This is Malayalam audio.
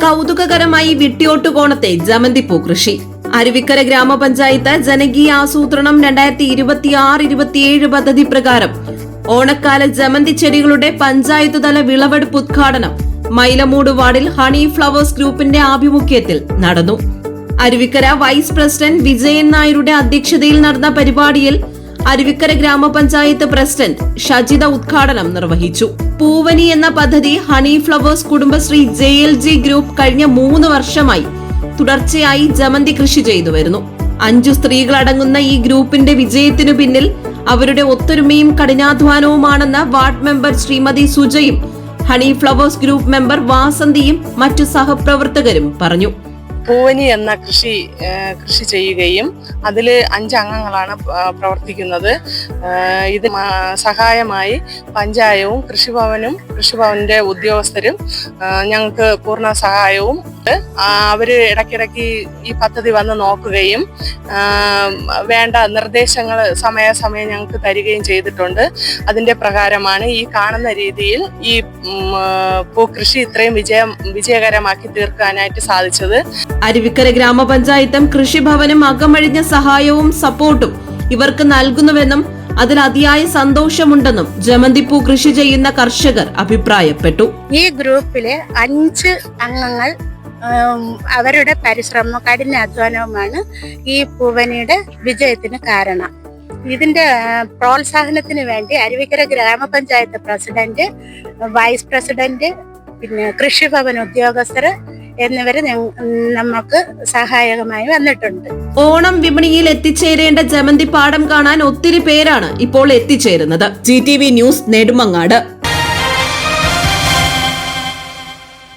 കൗതുകകരമായി വിട്ടിയോട്ടുകോണത്തെ ജമന്തിപ്പൂ കൃഷി. അരുവിക്കര ഗ്രാമപഞ്ചായത്ത് ജനകീയ ആസൂത്രണം 2026-27 പദ്ധതി പ്രകാരം ഓണക്കാല ജമന്തി ചെടികളുടെ പഞ്ചായത്ത് തല വിളവെടുപ്പ് ഉദ്ഘാടനം മൈലമൂട് വാർഡിൽ ഹണി ഫ്ലവേഴ്സ് ഗ്രൂപ്പിന്റെ ആഭിമുഖ്യത്തിൽ നടന്നു. അരുവിക്കര വൈസ് പ്രസിഡന്റ് വിജയൻ നായരുടെ അധ്യക്ഷതയിൽ നടന്ന പരിപാടിയിൽ അരുവിക്കര ഗ്രാമപഞ്ചായത്ത് പ്രസിഡന്റ് ഷജിത ഉദ്ഘാടനം നിർവഹിച്ചു. പൂവനി എന്ന പദ്ധതി honey flowers Kudumbashree JLG group കഴിഞ്ഞ 3 വർഷമായി തുടർച്ചയായി ജമന്തി കൃഷി ചെയ്തു വരുന്നു. 5 സ്ത്രീകളടങ്ങുന്ന ഈ ഗ്രൂപ്പിന്റെ വിജയത്തിനു പിന്നിൽ അവരുടെ ഒത്തൊരുമയും കഠിനാധ്വാനവുമാണെന്ന് വാർഡ് മെമ്പർ ശ്രീമതി സുജയും ഹണി ഫ്ലവേഴ്സ് ഗ്രൂപ്പ് മെമ്പർ വാസന്തിയും മറ്റു സഹപ്രവർത്തകരും പറഞ്ഞു. പൂവനി എന്ന കൃഷി ചെയ്യുകയും അതിൽ 5 അംഗങ്ങളാണ് പ്രവർത്തിക്കുന്നത്. ഇത് സഹായമായി പഞ്ചായവും കൃഷിഭവന്റെ ഉദ്യോഗസ്ഥരും ഞങ്ങൾക്ക് പൂർണ്ണ സഹായവും. അവര് ഇടയ്ക്കിടയ്ക്ക് ഈ പദ്ധതി വന്ന് നോക്കുകയും വേണ്ട നിർദ്ദേശങ്ങൾ സമയാസമയം ഞങ്ങൾക്ക് തരികയും ചെയ്തിട്ടുണ്ട്. അതിന്റെ പ്രകാരമാണ് ഈ കാണുന്ന രീതിയിൽ ഈ പൂക്കൃഷി ഇത്രയും വിജയകരമാക്കി തീർക്കാനായിട്ട് സാധിച്ചത്. അരുവിക്കര ഗ്രാമപഞ്ചായത്തും കൃഷിഭവനും അകമഴിഞ്ഞ സഹായവും സപ്പോർട്ടും ഇവർക്ക് നൽകുന്നുവെന്നും അതിൽ അതിയായ സന്തോഷമുണ്ടെന്നും ജമന്തിപ്പൂ കൃഷി ചെയ്യുന്ന കർഷകർ അഭിപ്രായപ്പെട്ടു. ഈ ഗ്രൂപ്പിലെ 5 അംഗങ്ങൾ അവരുടെ പരിശ്രമവും കഠിനാധ്വാനവുമാണ് ഈ പൂവനിയുടെ വിജയത്തിന് കാരണം. ഇതിന്റെ പ്രോത്സാഹനത്തിന് വേണ്ടി അരുവിക്കര ഗ്രാമപഞ്ചായത്ത് പ്രസിഡന്റ്, വൈസ് പ്രസിഡന്റ്, പിന്നെ കൃഷിഭവൻ ഉദ്യോഗസ്ഥർ എന്നിവര് നമുക്ക് സഹായകമായി വന്നിട്ടുണ്ട്. ഓണം വിപണിയിൽ എത്തിച്ചേരേണ്ട ജമന്തി പാടം കാണാൻ ഒത്തിരി പേരാണ് ഇപ്പോൾ എത്തിച്ചേരുന്നത്. GTV news Nedumangad.